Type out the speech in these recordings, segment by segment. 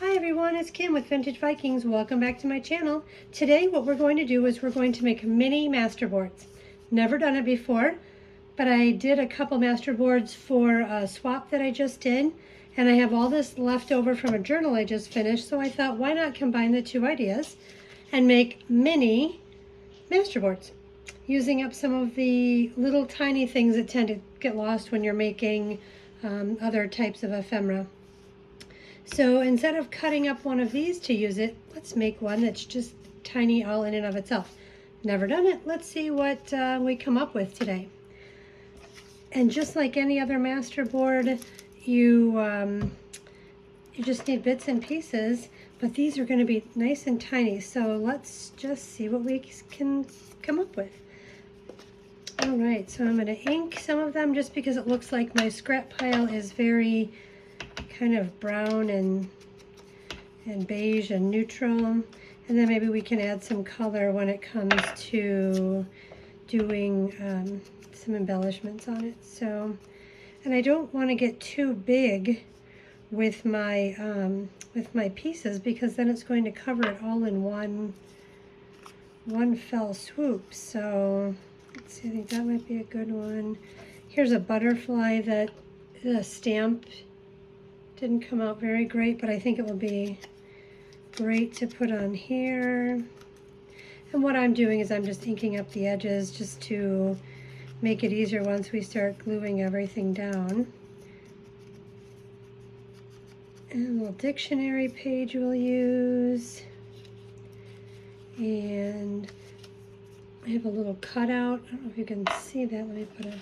Hi everyone, it's Kim with Vintage Vikings. Welcome back to my channel. Today what we're going to do is we're going to make mini masterboards. Never done it before, but I did a couple masterboards for a swap that I just did, and I have all this left over from a journal I just finished, so I thought why not combine the two ideas and make mini masterboards using up some of the little tiny things that tend to get lost when you're making other types of ephemera. So instead of cutting up one of these to use it, let's make one that's just tiny all in and of itself. Never done it. Let's see what we come up with today. And just like any other masterboard, you just need bits and pieces, but these are going to be nice and tiny. So let's just see what we can come up with. All right, so I'm going to ink some of them just because it looks like my scrap pile is very kind of brown and beige and neutral, and then maybe we can add some color when it comes to doing some embellishments on it. So, and I don't want to get too big with my pieces because then it's going to cover it all in one fell swoop. So let's see, I think that might be a good one. Here's a butterfly that the stamp didn't come out very great, but I think it will be great to put on here. And what I'm doing is I'm just inking up the edges just to make it easier once we start gluing everything down. And a little dictionary page we'll use. And I have a little cutout. I don't know if you can see that. Let me put a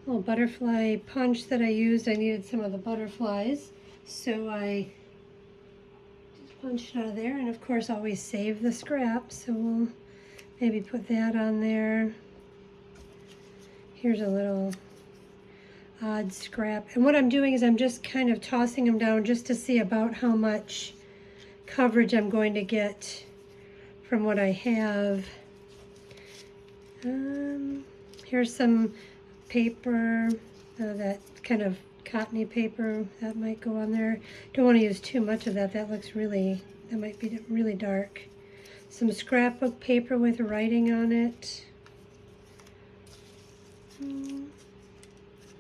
little butterfly punch that I used. I needed some of the butterflies, so I just punched out of there, and of course always save the scrap, so we'll maybe put that on there. Here's a little odd scrap, and what I'm doing is I'm just kind of tossing them down just to see about how much coverage I'm going to get from what I have. Here's some paper, that kind of cottony paper that might go on there. Don't want to use too much of that. That looks really, that might be really dark. Some scrapbook paper with writing on it.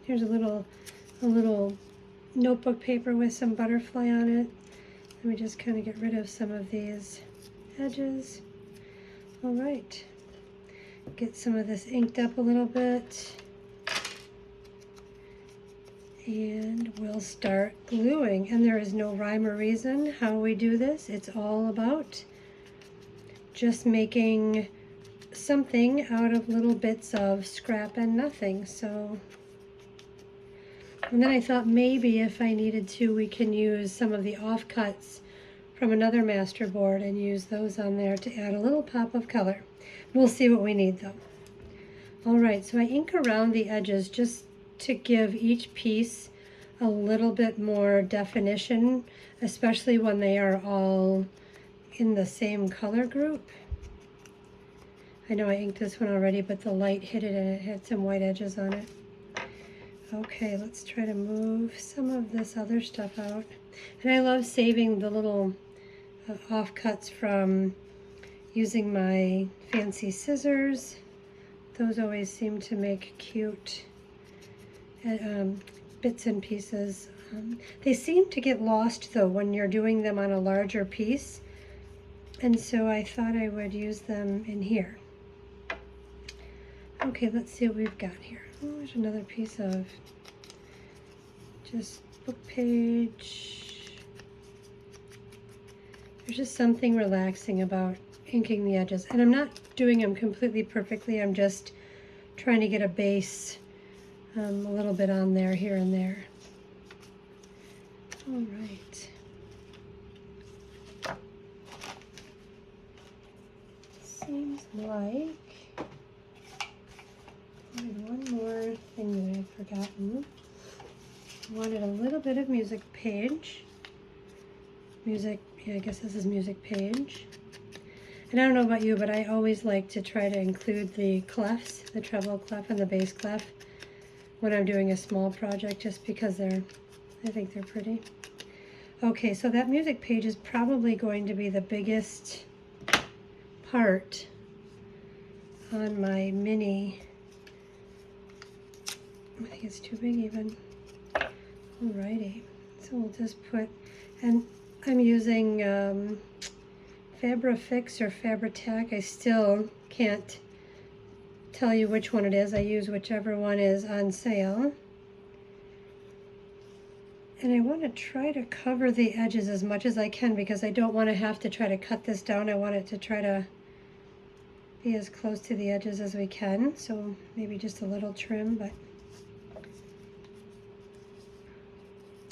Here's a little notebook paper with some butterfly on it. Let me just kind of get rid of some of these edges. All right, get some of this inked up a little bit. And we'll start gluing, and there is no rhyme or reason how we do this. It's all about just making something out of little bits of scrap and nothing. So, and then I thought maybe if I needed to, we can use some of the offcuts from another masterboard and use those on there to add a little pop of color. We'll see what we need though. All right, so I ink around the edges just to give each piece a little bit more definition, especially when they are all in the same color group. I know I inked this one already, but the light hit it and it had some white edges on it. Okay, let's try to move some of this other stuff out. And I love saving the little offcuts from using my fancy scissors. Those always seem to make cute bits and pieces. They seem to get lost though when you're doing them on a larger piece, and so I thought I would use them in here. Okay, let's see what we've got here. Oh, there's another piece of just book page. There's just something relaxing about inking the edges, and I'm not doing them completely perfectly. I'm just trying to get a base a little bit on there, here and there. All right. Seems like I had one more thing that I'd forgotten. Wanted a little bit of music page. Music, yeah, I guess this is music page. And I don't know about you, but I always like to try to include the clefs, the treble clef and the bass clef, when I'm doing a small project, just because they're I think they're pretty. Okay, so that music page is probably going to be the biggest part on my mini. I think it's too big even. Alrighty, so we'll just put, and I'm using Fabrifix or Fabri-Tac. I still can't tell you which one it is. I use whichever one is on sale. And I want to try to cover the edges as much as I can because I don't want to have to try to cut this down. I want it to try to be as close to the edges as we can. So maybe just a little trim, but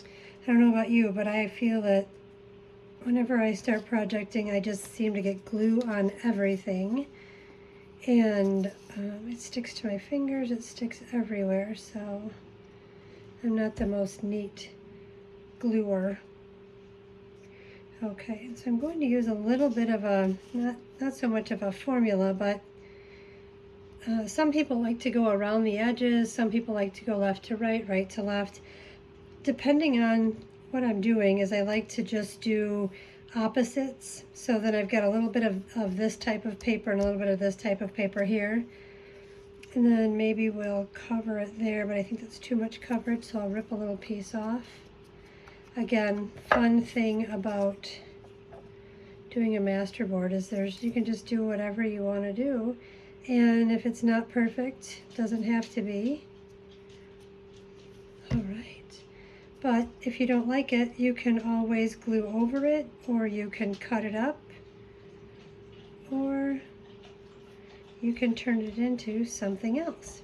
I don't know about you, but I feel that whenever I start projecting, I just seem to get glue on everything. And it sticks to my fingers, it sticks everywhere, so I'm not the most neat gluer. Okay, so I'm going to use a little bit of a, not so much of a formula, but some people like to go around the edges, some people like to go left to right, right to left. Depending on what I'm doing is I like to just do opposites, so that I've got a little bit of this type of paper and a little bit of this type of paper here. And then maybe we'll cover it there, but I think that's too much coverage, so I'll rip a little piece off. Again, fun thing about doing a masterboard is you can just do whatever you want to do. And if it's not perfect, it doesn't have to be. All right. But if you don't like it, you can always glue over it, or you can cut it up, or you can turn it into something else.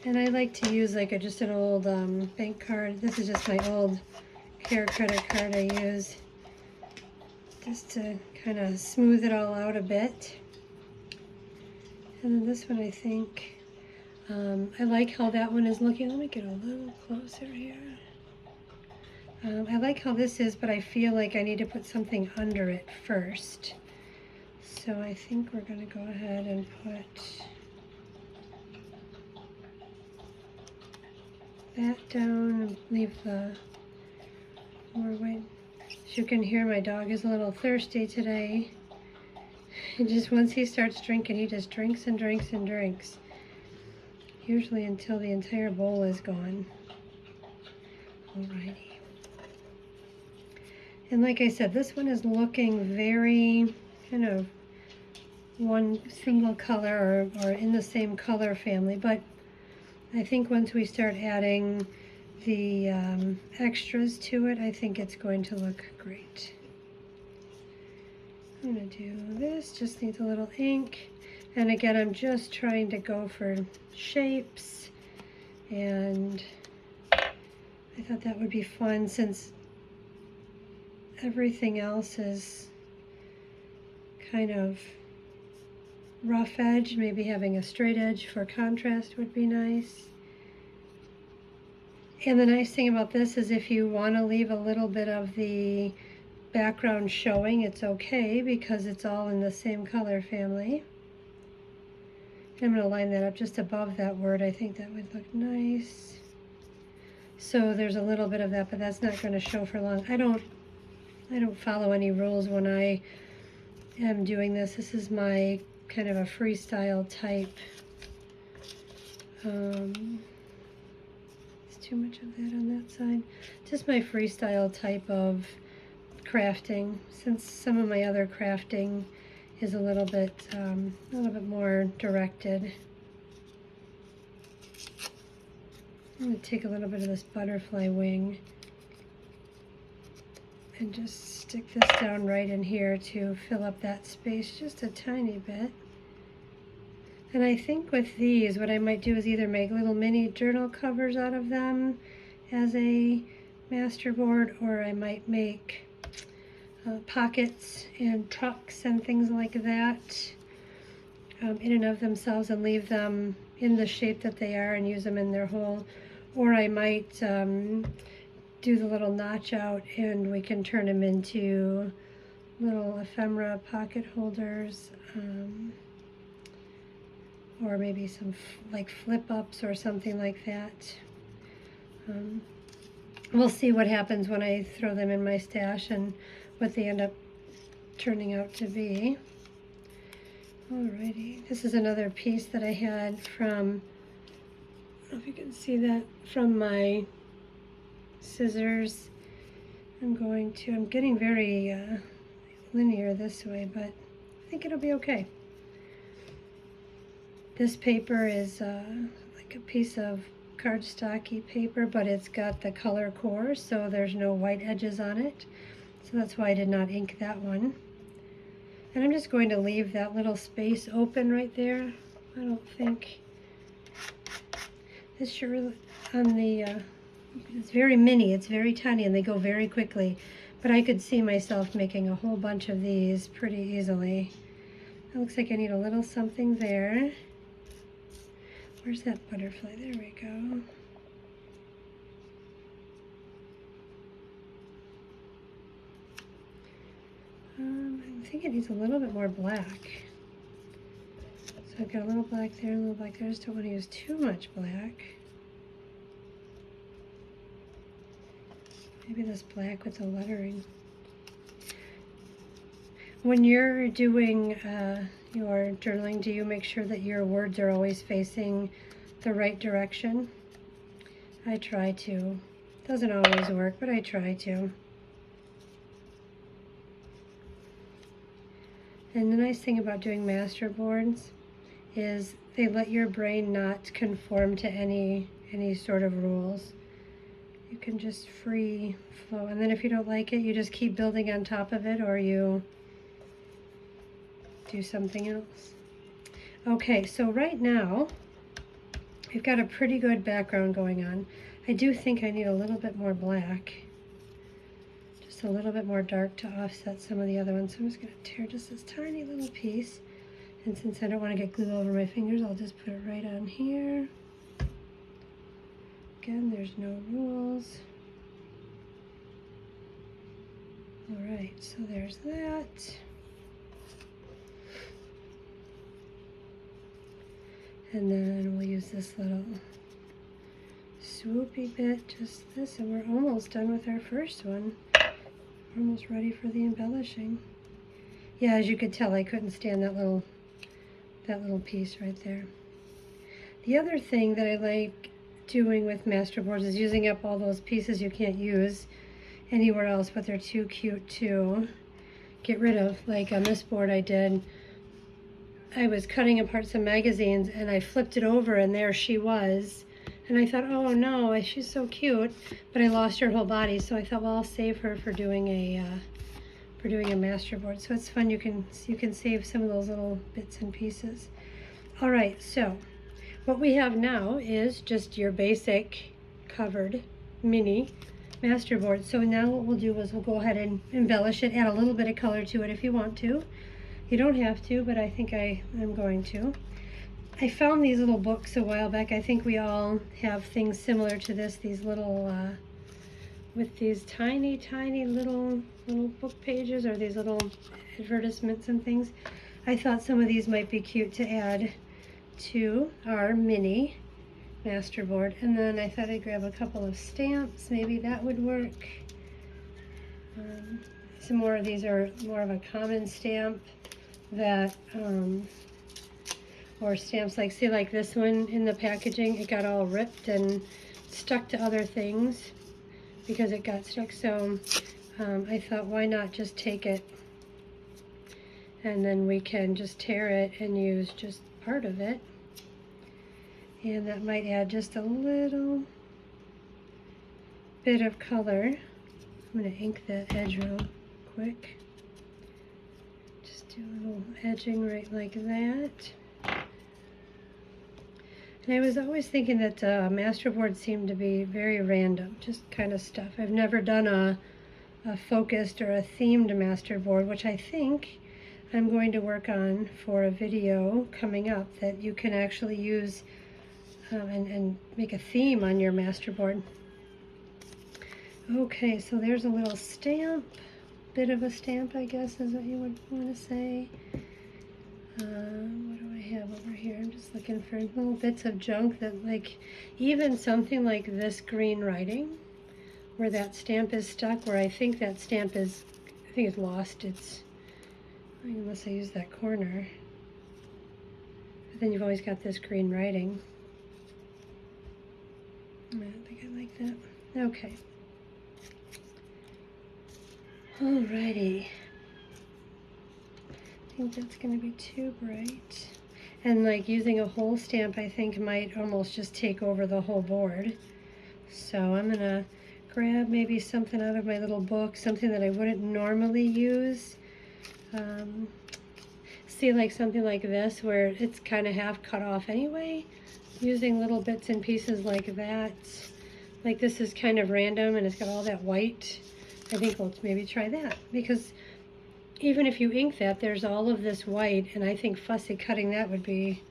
And I like to use like just an old bank card. This is just my old Care credit card I use just to kind of smooth it all out a bit. And then this one, I think, I like how that one is looking. Let me get a little closer here. I like how this is, but I feel like I need to put something under it first. So I think we're going to go ahead and put that down and leave the more white. As you can hear, my dog is a little thirsty today. And just once he starts drinking, he just drinks and drinks and drinks. Usually until the entire bowl is gone. Alrighty. And like I said, this one is looking very kind of one single color or in the same color family, but I think once we start adding the extras to it, I think it's going to look great. I'm going to do this, just needs a little ink. And again, I'm just trying to go for shapes, and I thought that would be fun since everything else is kind of rough edge. Maybe having a straight edge for contrast would be nice. And the nice thing about this is if you want to leave a little bit of the background showing, it's okay because it's all in the same color family. I'm going to line that up just above that word. I think that would look nice. So there's a little bit of that, but that's not going to show for long. I don't follow any rules when I am doing this. This is my kind of a freestyle type. Too much of that on that side. Just my freestyle type of crafting, since some of my other crafting is a little bit more directed. I'm going to take a little bit of this butterfly wing and just stick this down right in here to fill up that space just a tiny bit. And I think with these, what I might do is either make little mini journal covers out of them as a masterboard, or I might make pockets and trucks and things like that in and of themselves and leave them in the shape that they are and use them in their hole. Or I might do the little notch out and we can turn them into little ephemera pocket holders. Or maybe some like flip ups or something like that. we'll see what happens when I throw them in my stash and what they end up turning out to be. Alrighty, this is another piece that I had from, I don't know if you can see that, from my scissors. I'm getting very linear this way, but I think it'll be okay. This paper is like a piece of cardstocky paper, but it's got the color core, so there's no white edges on it. So that's why I did not ink that one. And I'm just going to leave that little space open right there. I don't think this should really, on the, it's very mini, it's very tiny, and they go very quickly. But I could see myself making a whole bunch of these pretty easily. It looks like I need a little something there. Where's that butterfly? There we go. I think it needs a little bit more black. So I've got a little black there, a little black there. I just don't want to use too much black. Maybe this black with the lettering. When you're doing your journaling, do you make sure that your words are always facing the right direction? I try to. Doesn't always work, but I try to. And the nice thing about doing masterboards is they let your brain not conform to any sort of rules. You can just free flow, and then if you don't like it, you just keep building on top of it, or you do something else. Okay, so right now we've got a pretty good background going on. I do think I need a little bit more black, just a little bit more dark to offset some of the other ones. So I'm just going to tear just this tiny little piece, and since I don't want to get glue over my fingers, I'll just put it right on here. Again, there's no rules. All right, so there's that. And then we'll use this little swoopy bit, just this, and we're almost done with our first one. We're almost ready for the embellishing. Yeah, as you could tell, I couldn't stand that little piece right there. The other thing that I like doing with Masterboards is using up all those pieces you can't use anywhere else, but they're too cute to get rid of. Like on this board I was cutting apart some magazines and I flipped it over and there she was. And I thought, oh no, she's so cute, but I lost her whole body. So I thought, well, I'll save her for doing a masterboard. So it's fun. You can save some of those little bits and pieces. All right, so what we have now is just your basic covered mini masterboard. So now what we'll do is we'll go ahead and embellish it, add a little bit of color to it if you want to. You don't have to, but I think I'm going to. I found these little books a while back. I think we all have things similar to this, these little, with these tiny, tiny little book pages, or these little advertisements and things. I thought some of these might be cute to add to our mini masterboard. And then I thought I'd grab a couple of stamps. Maybe that would work. Some more of these are more of a common stamp that, or stamps like, say like this one in the packaging, it got all ripped and stuck to other things because it got stuck. So I thought, why not just take it and then we can just tear it and use just part of it. And that might add just a little bit of color. I'm going to ink that edge real quick. Just do a little edging right like that. And I was always thinking that masterboards seemed to be very random, just kind of stuff. I've never done a focused or a themed masterboard, which I think I'm going to work on for a video coming up, that you can actually use and make a theme on your masterboard. Okay, so there's a little stamp, bit of a stamp, I guess is what you would want to say. What do I have over here? I'm just looking for little bits of junk that, like, even something like this green writing where that stamp is stuck, where I think that stamp is, I think it's lost. It's, unless I use that corner. But then you've always got this green writing. I don't think I like that. Okay. Alrighty. I think that's going to be too bright. And like using a whole stamp, I think might almost just take over the whole board. So I'm going to grab maybe something out of my little book, something that I wouldn't normally use. See, like something like this where it's kind of half cut off anyway. Using little bits and pieces like that. Like this is kind of random and it's got all that white. I think we'll maybe try that, because even if you ink that, there's all of this white, and I think fussy cutting that would be,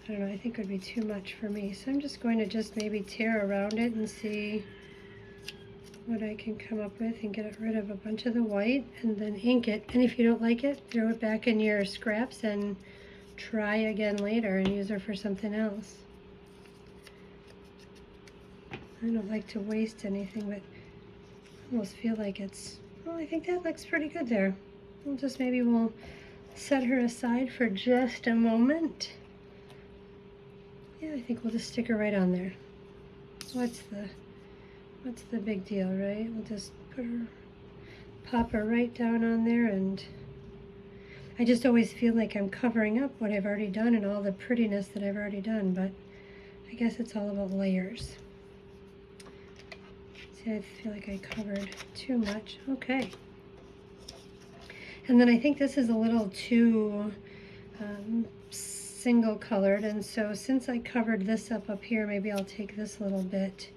I don't know, I think would be too much for me. So I'm just going to just maybe tear around it and see what I can come up with and get rid of a bunch of the white and then ink it. And if you don't like it, throw it back in your scraps and try again later and use her for something else. I don't like to waste anything, but I almost feel like it's, well, I think that looks pretty good there. We'll set her aside for just a moment. Yeah, I think we'll just stick her right on there. What's the big deal, right? We'll just pop her right down on there, and I just always feel like I'm covering up what I've already done and all the prettiness that I've already done, but I guess it's all about layers. See, I feel like I covered too much. Okay. And then I think this is a little too single colored, and so since I covered this up here, maybe I'll take this little bit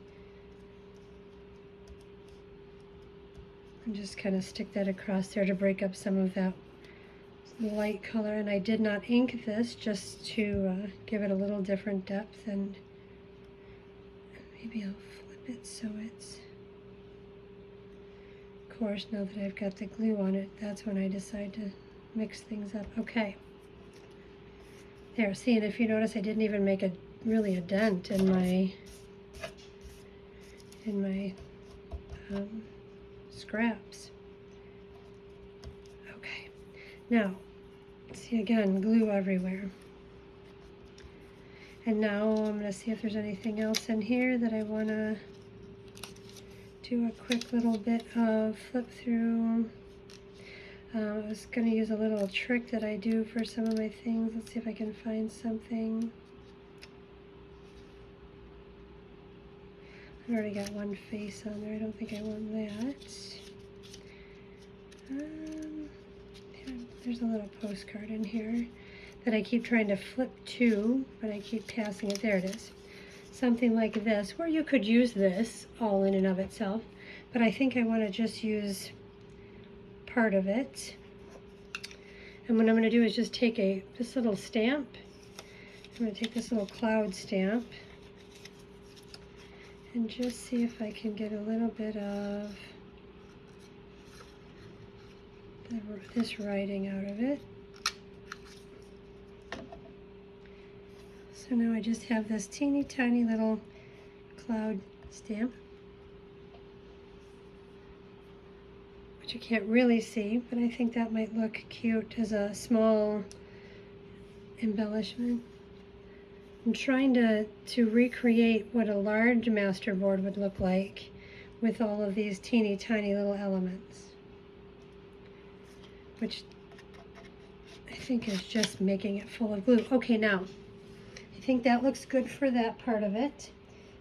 and just kind of stick that across there to break up some of that light color. And I did not ink this, just to give it a little different depth, and maybe I'll flip it so it's, of course, now that I've got the glue on it, that's when I decide to mix things up. Okay. There, see, and if you notice, I didn't even make really a dent in my scraps. Okay. Now, see again, glue everywhere. And now I'm going to see if there's anything else in here that I want to do a quick little bit of flip through. I was going to use a little trick that I do for some of my things. Let's see if I can find something. I already got one face on there. I don't think I want that. There's a little postcard in here that I keep trying to flip to, but I keep passing it. There it is. Something like this, where you could use this all in and of itself, but I think I want to just use part of it. And what I'm going to do is just take this little stamp. I'm going to take this little cloud stamp and just see if I can get a little bit of this writing out of it. So now I just have this teeny tiny little cloud stamp, which you can't really see, but I think that might look cute as a small embellishment. I'm trying to recreate what a large masterboard would look like with all of these teeny tiny little elements, which I think is just making it full of glue. Okay, now I think that looks good for that part of it.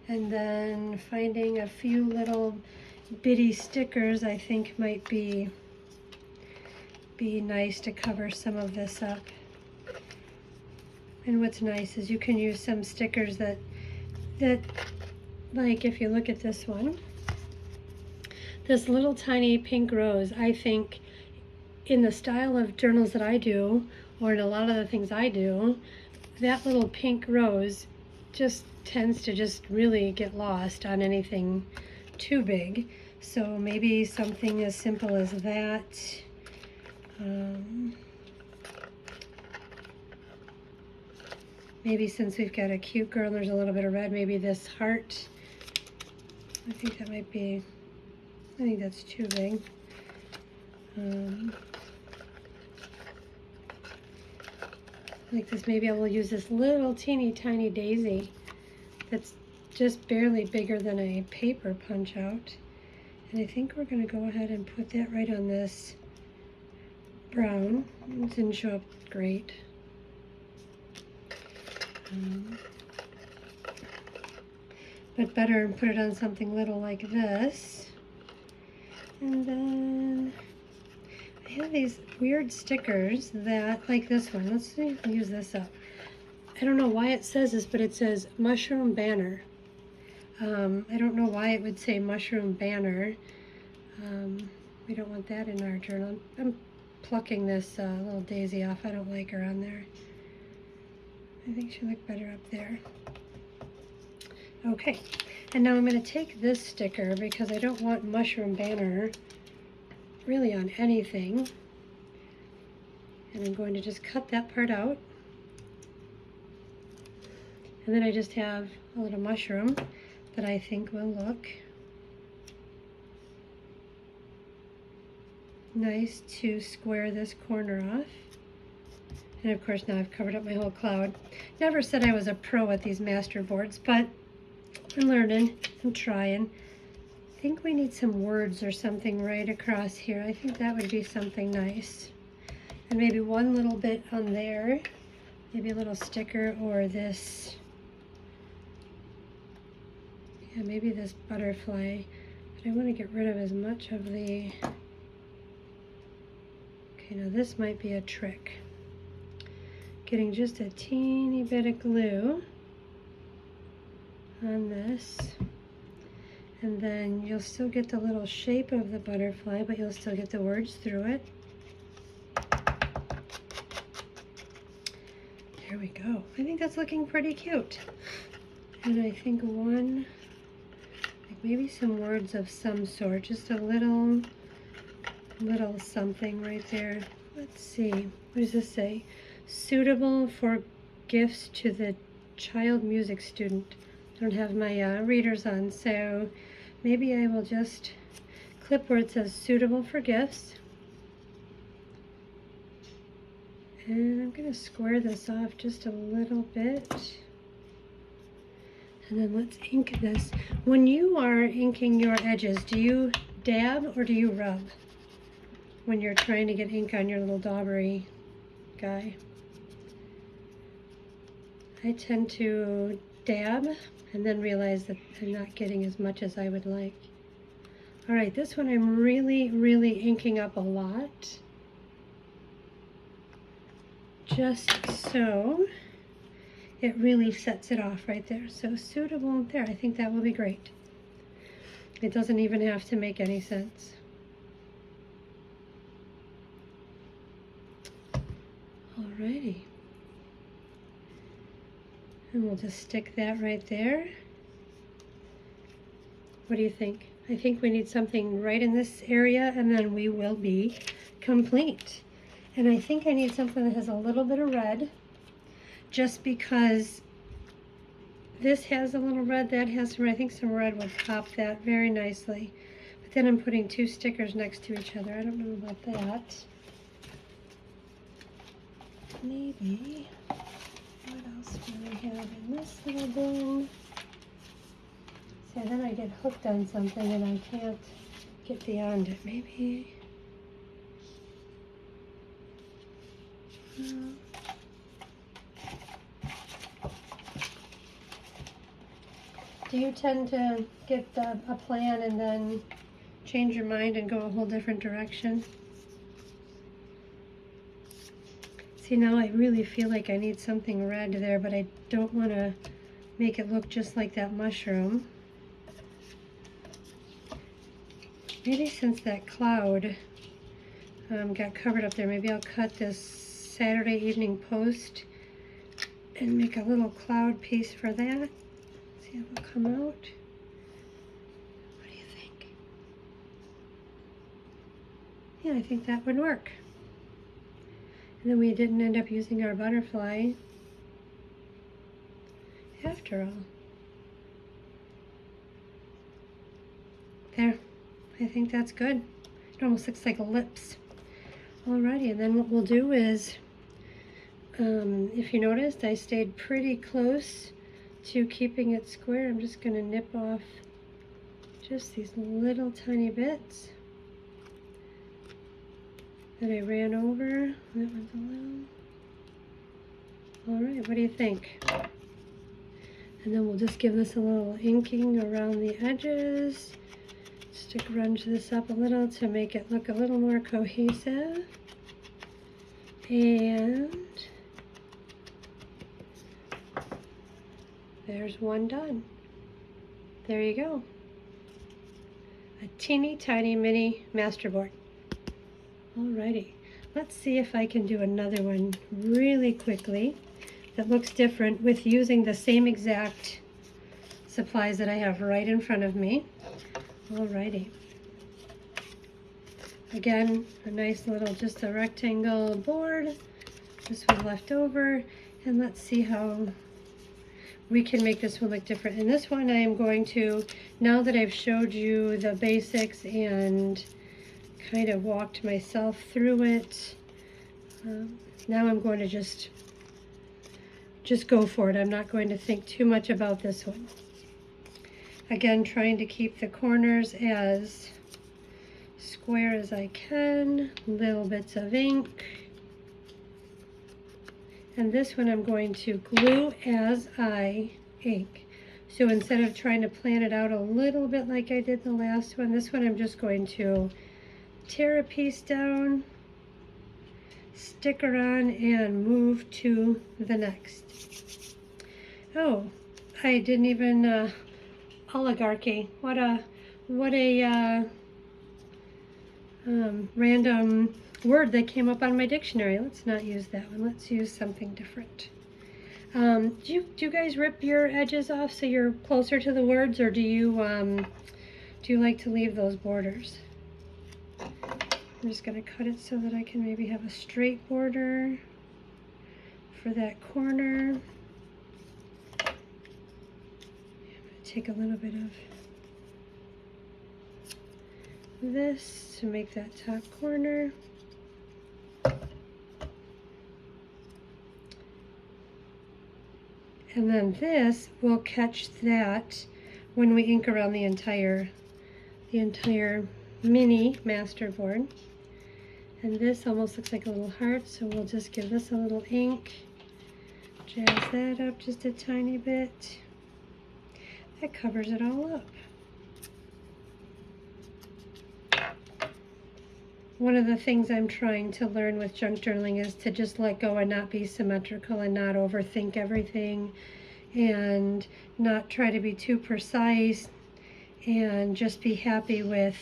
And then finding a few little bitty stickers I think might be nice to cover some of this up. And what's nice is you can use some stickers that like if you look at this one, this little tiny pink rose, I think in the style of journals that I do, or in a lot of the things I do, that little pink rose just tends to just really get lost on anything too big. So maybe something as simple as that. Maybe since we've got a cute girl and there's a little bit of red, maybe this heart. I think that might be I think that's too big. Like this, maybe I will use this little teeny tiny daisy that's just barely bigger than a paper punch out. And I think we're going to go ahead and put that right on this brown. It didn't show up great. But better put it on something little like this. And then I have these weird stickers that, like this one. Let's see if we use this up. I don't know why it says this, but it says mushroom banner. I don't know why it would say mushroom banner. We don't want that in our journal. I'm plucking this little daisy off. I don't like her on there. I think she'll look better up there. Okay, and now I'm going to take this sticker because I don't want mushroom banner really on anything. And I'm going to just cut that part out. And then I just have a little mushroom that I think will look nice to square this corner off. And of course now I've covered up my whole cloud. Never said I was a pro at these Masterboards, but I'm learning, I'm trying. I think we need some words or something right across here. I think that would be something nice. And maybe one little bit on there, maybe a little sticker or this. Yeah, maybe this butterfly. But I want to get rid of as much of the... Okay, now this might be a trick. Getting just a teeny bit of glue on this, and then you'll still get the little shape of the butterfly, but you'll still get the words through it. There we go. I think that's looking pretty cute. And I think one, like maybe some words of some sort, just a little something right there. Let's see, what does this say? Suitable for gifts to the child music student. I don't have my readers on, so maybe I will just clip where it says suitable for gifts. And I'm going to square this off just a little bit. And then let's ink this. When you are inking your edges, do you dab or do you rub when you're trying to get ink on your little daubery guy? I tend to dab and then realize that I'm not getting as much as I would like. All right, this one I'm really inking up a lot. Just so it really sets it off right there. So suitable there, I think that will be great. It doesn't even have to make any sense. Alrighty. And we'll just stick that right there. What do you think? I think we need something right in this area and then we will be complete. And I think I need something that has a little bit of red, just because this has a little red, that has some red. I think some red would pop that very nicely. But then I'm putting two stickers next to each other. I don't know about that. Maybe. What else do we have in this little bin? See, then I get hooked on something and I can't get beyond it. Maybe. Do you tend to get a plan and then change your mind and go a whole different direction? See, now I really feel like I need something red there, but I don't want to make it look just like that mushroom. Maybe since that cloud got covered up there, maybe I'll cut this Saturday Evening Post and make a little cloud piece for that. See how it will come out. What do you think? Yeah, I think that would work. And then we didn't end up using our butterfly after all. There. I think that's good. It almost looks like lips. Alrighty, and then what we'll do is, if you noticed, I stayed pretty close to keeping it square. I'm just going to nip off just these little tiny bits that I ran over. That one's a little. Alright, what do you think? And then we'll just give this a little inking around the edges. Just to grunge this up a little to make it look a little more cohesive. And there's one done. There you go. A teeny tiny mini masterboard. Alrighty, let's see if I can do another one really quickly that looks different with using the same exact supplies that I have right in front of me. Alrighty. Again, a nice little, just a rectangle board. This was left over, and let's see how we can make this one look different. And this one I am going to, now that I've showed you the basics and kind of walked myself through it, now I'm going to just go for it. I'm not going to think too much about this one. Again, trying to keep the corners as square as I can, little bits of ink. And this one I'm going to glue as I ink. So instead of trying to plan it out a little bit like I did the last one, this one I'm just going to tear a piece down, stick her on, and move to the next. Oh, I didn't even, oligarchy. What a random word that came up on my dictionary. Let's not use that one. Let's use something different. Do you guys rip your edges off so you're closer to the words, or do you like to leave those borders? I'm just going to cut it so that I can maybe have a straight border for that corner. Take a little bit of this to make that top corner. And then this will catch that when we ink around the entire mini masterboard. And this almost looks like a little heart, so we'll just give this a little ink. Jazz that up just a tiny bit. That covers it all up. One of the things I'm trying to learn with junk journaling is to just let go and not be symmetrical and not overthink everything and not try to be too precise and just be happy with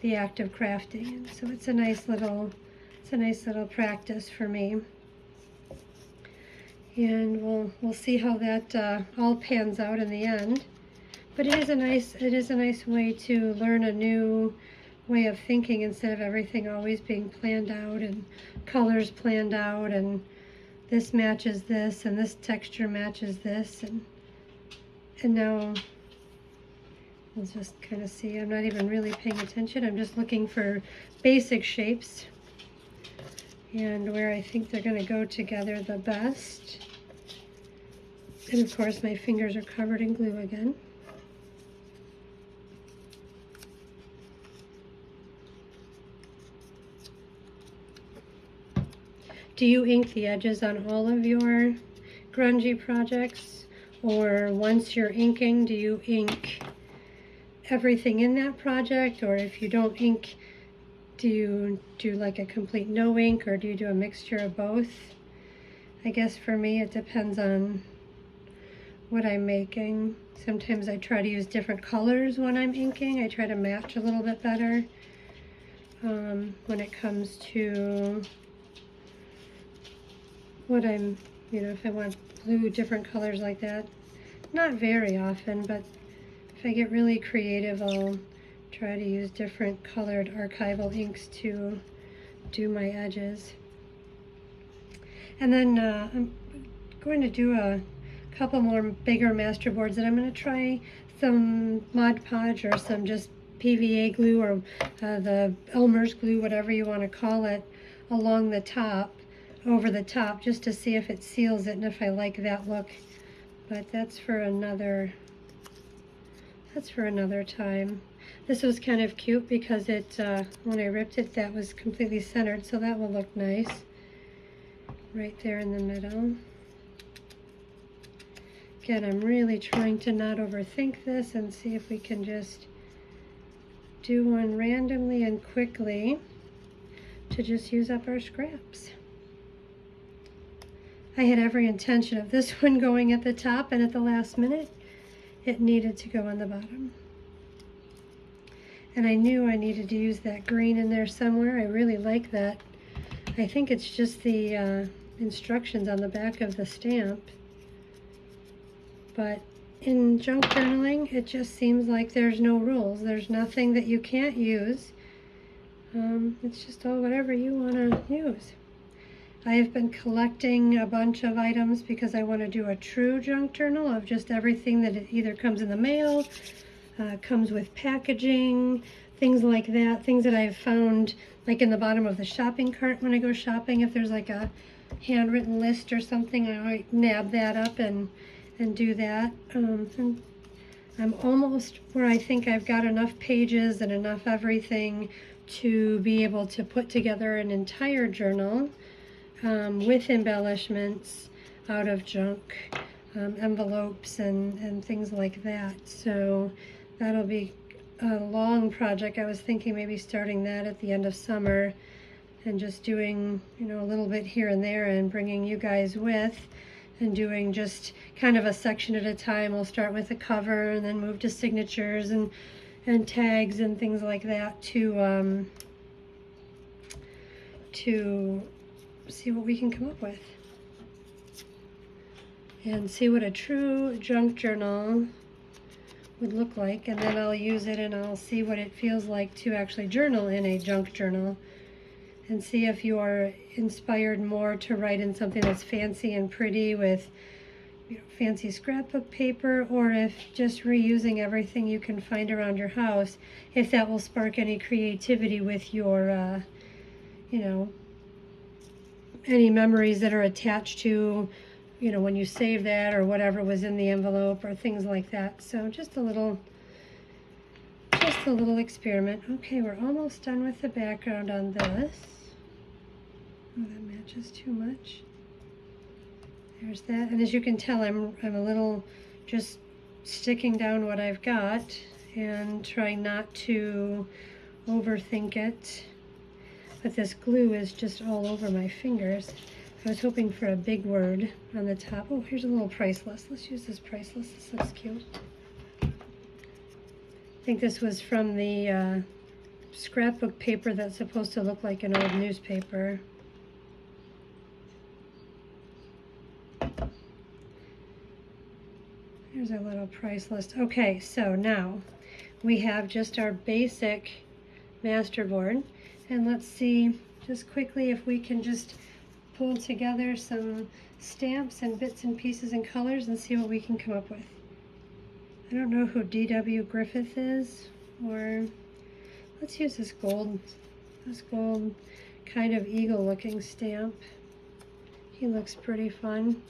the act of crafting. And so it's a nice little practice for me. And we'll see how that all pans out in the end. But it is a nice way to learn a new way of thinking instead of everything always being planned out and colors planned out and this matches this and this texture matches this, and now we'll just kind of see. I'm not even really paying attention. I'm just looking for basic shapes and where I think they're going to go together the best. And of course my fingers are covered in glue again. Do you ink the edges on all of your grungy projects? Or once you're inking, do you ink everything in that project? Or if you don't ink, do you do like a complete no ink, or do you do a mixture of both? I guess for me it depends on what I'm making. Sometimes I try to use different colors when I'm inking. I try to match a little bit better when it comes to what I'm, if I want blue, different colors like that. Not very often, but if I get really creative, I'll try to use different colored archival inks to do my edges. And then I'm going to do a couple more bigger masterboards, and I'm going to try some Mod Podge or some just PVA glue or the Elmer's glue, whatever you want to call it, along the top, over the top, just to see if it seals it and if I like that look. But that's for another time. This was kind of cute because it, when I ripped it, that was completely centered, so that will look nice right there in the middle. Again, I'm really trying to not overthink this and see if we can just do one randomly and quickly to just use up our scraps. I had every intention of this one going at the top, and at the last minute it needed to go on the bottom. And I knew I needed to use that green in there somewhere. I really like that. I think it's just the instructions on the back of the stamp. But in junk journaling, it just seems like there's no rules. There's nothing that you can't use. It's just all whatever you want to use. I have been collecting a bunch of items because I want to do a true junk journal of just everything that either comes in the mail, comes with packaging, things like that, things that I've found like in the bottom of the shopping cart when I go shopping. If there's like a handwritten list or something, I might nab that up and do that. And I'm almost where I think I've got enough pages and enough everything to be able to put together an entire journal with embellishments out of junk, envelopes and things like that. So that'll be a long project. I was thinking maybe starting that at the end of summer and just doing, you know, a little bit here and there and bringing you guys with and doing just kind of a section at a time. We'll start with the cover and then move to signatures and tags and things like that to see what we can come up with and see what a true junk journal would look like, and then I'll use it and I'll see what it feels like to actually journal in a junk journal and see if you are inspired more to write in something that's fancy and pretty with, you know, fancy scrapbook paper, or if just reusing everything you can find around your house, if that will spark any creativity with your you know, any memories that are attached to, you know, when you save that or whatever was in the envelope or things like that. So just a little experiment. Okay, we're almost done with the background on this. Oh, that matches too much. There's that. And as you can tell, I'm a little just sticking down what I've got and trying not to overthink it. But this glue is just all over my fingers. I was hoping for a big word on the top. Oh, here's a little price list. Let's use this price list. This looks cute. I think this was from the scrapbook paper that's supposed to look like an old newspaper. Here's our little price list. Okay, so now we have just our basic masterboard. And let's see just quickly if we can just pull together some stamps and bits and pieces and colors and see what we can come up with. I don't know who D.W. Griffith is, or let's use this gold kind of eagle looking stamp. He looks pretty fun.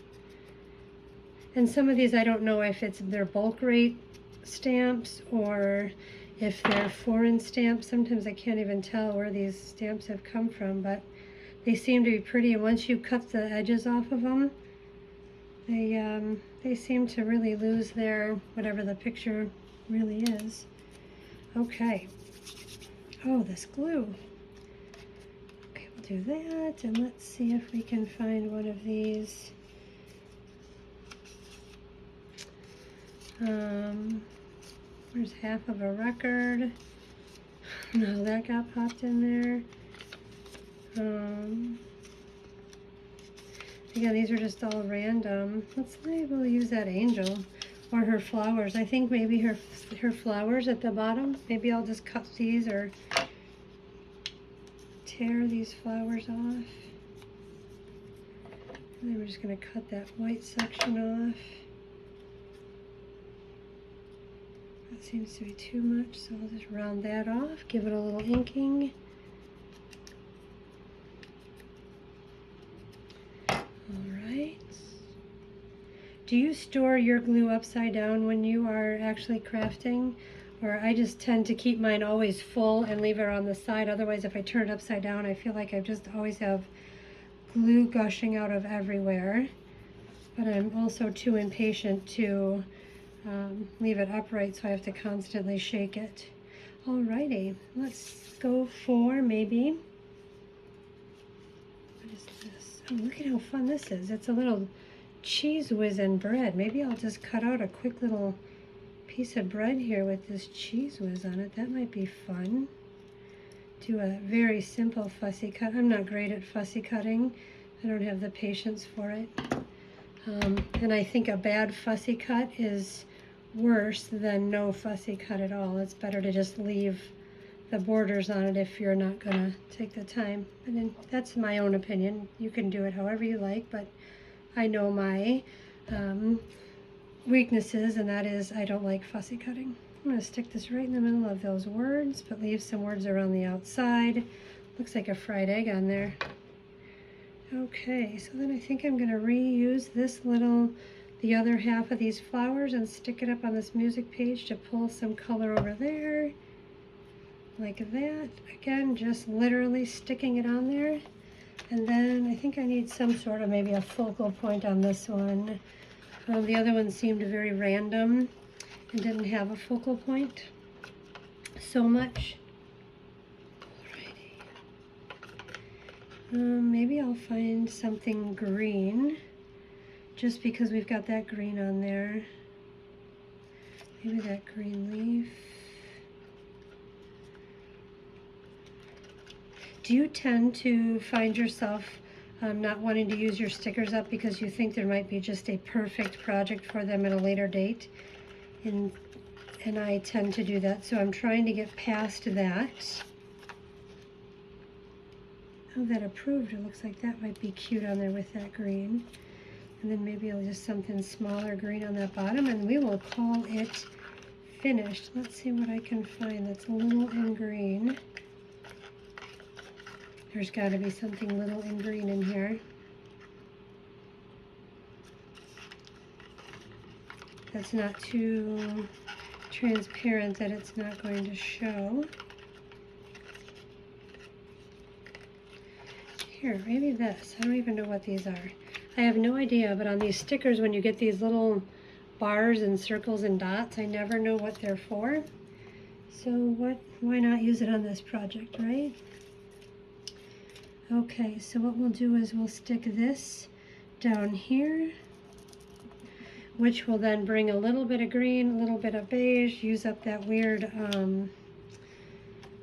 And some of these I don't know if it's their bulk rate stamps or if they're foreign stamps. Sometimes I can't even tell where these stamps have come from, but they seem to be pretty, and once you cut the edges off of them, they seem to really lose their, whatever the picture really is. Okay. Oh, this glue. Okay, we'll do that, and let's see if we can find one of these. There's half of a record. No, that got popped in there. Again, these are just all random. Let's maybe we'll use that angel or her flowers. I think maybe her flowers at the bottom. Maybe I'll just cut these or tear these flowers off. And then we're just going to cut that white section off. That seems to be too much, so I'll just round that off, give it a little inking. Alright. Do you store your glue upside down when you are actually crafting? Or I just tend to keep mine always full and leave it on the side. Otherwise, if I turn it upside down, I feel like I just always have glue gushing out of everywhere. But I'm also too impatient to leave it upright, so I have to constantly shake it. Alrighty, let's go for maybe, what is this? Oh, look at how fun this is. It's a little cheese whiz and bread. Maybe I'll just cut out a quick little piece of bread here with this cheese whiz on it. That might be fun. Do a very simple fussy cut. I'm not great at fussy cutting. I don't have the patience for it. And I think a bad fussy cut is worse than no fussy cut at all. It's better to just leave the borders on it if you're not gonna take the time. And then that's my own opinion. You can do it however you like, but I know my weaknesses, and that is I don't like fussy cutting. I'm gonna stick this right in the middle of those words, but leave some words around the outside. Looks like a fried egg on there. Okay, so then I think I'm gonna reuse the other half of these flowers and stick it up on this music page to pull some color over there, like that. Again, just literally sticking it on there. And then I think I need some sort of maybe a focal point on this one. The other one seemed very random and didn't have a focal point so much. Maybe I'll find something green, just because we've got that green on there. Maybe that green leaf. Do you tend to find yourself not wanting to use your stickers up because you think there might be just a perfect project for them at a later date? And I tend to do that, so I'm trying to get past that. Oh, that approved, it looks like that might be cute on there with that green. And then maybe I'll just something smaller green on that bottom, and we will call it finished. Let's see what I can find that's little and green. There's got to be something little and green in here. That's not too transparent that it's not going to show. Here, maybe this. I don't even know what these are. I have no idea, but on these stickers, when you get these little bars and circles and dots, I never know what they're for. So why not use it on this project, right? Okay, so what we'll do is we'll stick this down here, which will then bring a little bit of green, a little bit of beige, use up that weird,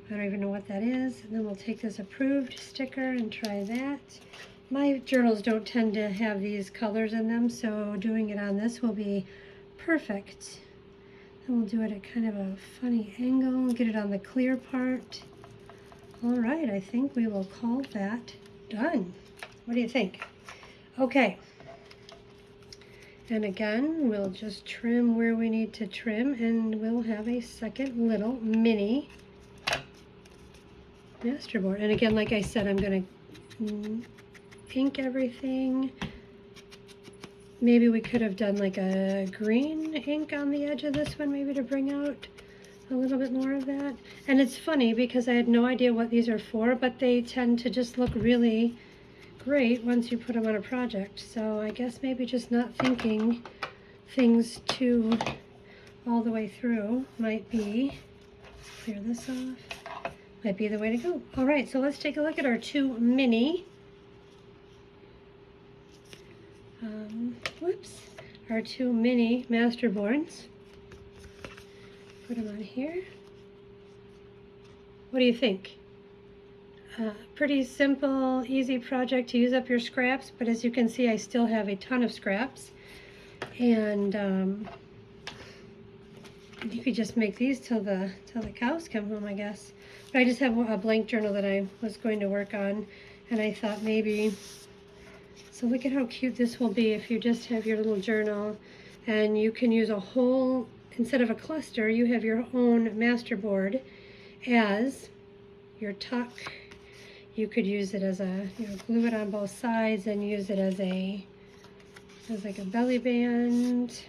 I don't even know what that is. And then we'll take this approved sticker and try that. My journals don't tend to have these colors in them, so doing it on this will be perfect. And we'll do it at kind of a funny angle, get it on the clear part. All right, I think we will call that done. What do you think? Okay. And again, we'll just trim where we need to trim, and we'll have a second little mini masterboard. And again, like I said, I'm going to ink everything. Maybe we could have done like a green ink on the edge of this one, maybe to bring out a little bit more of that. And it's funny because I had no idea what these are for, but they tend to just look really great once you put them on a project. So I guess maybe just not thinking things too all the way through might be, clear this off, might be the way to go. All right, so let's take a look at our two mini, our two mini masterboards. Put them on here. What do you think? Pretty simple, easy project to use up your scraps, but as you can see, I still have a ton of scraps. And you could just make these till the cows come home, I guess. But I just have a blank journal that I was going to work on, and I thought maybe, so look at how cute this will be if you just have your little journal, and you can use a whole instead of a cluster, you have your own masterboard as your tuck. You could use it as a, glue it on both sides and use it as like a belly band.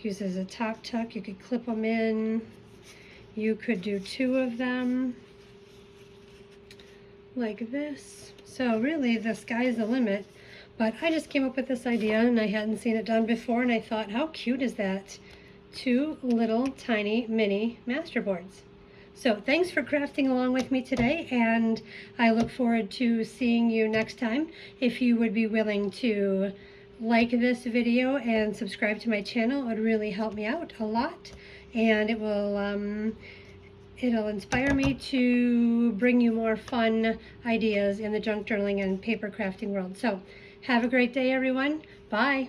Use it as a top tuck. You could clip them in. You could do 2 of them like this. So really the sky's the limit. But I just came up with this idea and I hadn't seen it done before, and I thought, how cute is that? 2 little tiny mini masterboards. So thanks for crafting along with me today, and I look forward to seeing you next time. If you would be willing to like this video and subscribe to my channel, it would really help me out a lot, and it will it'll inspire me to bring you more fun ideas in the junk journaling and paper crafting world. So have a great day, everyone. Bye.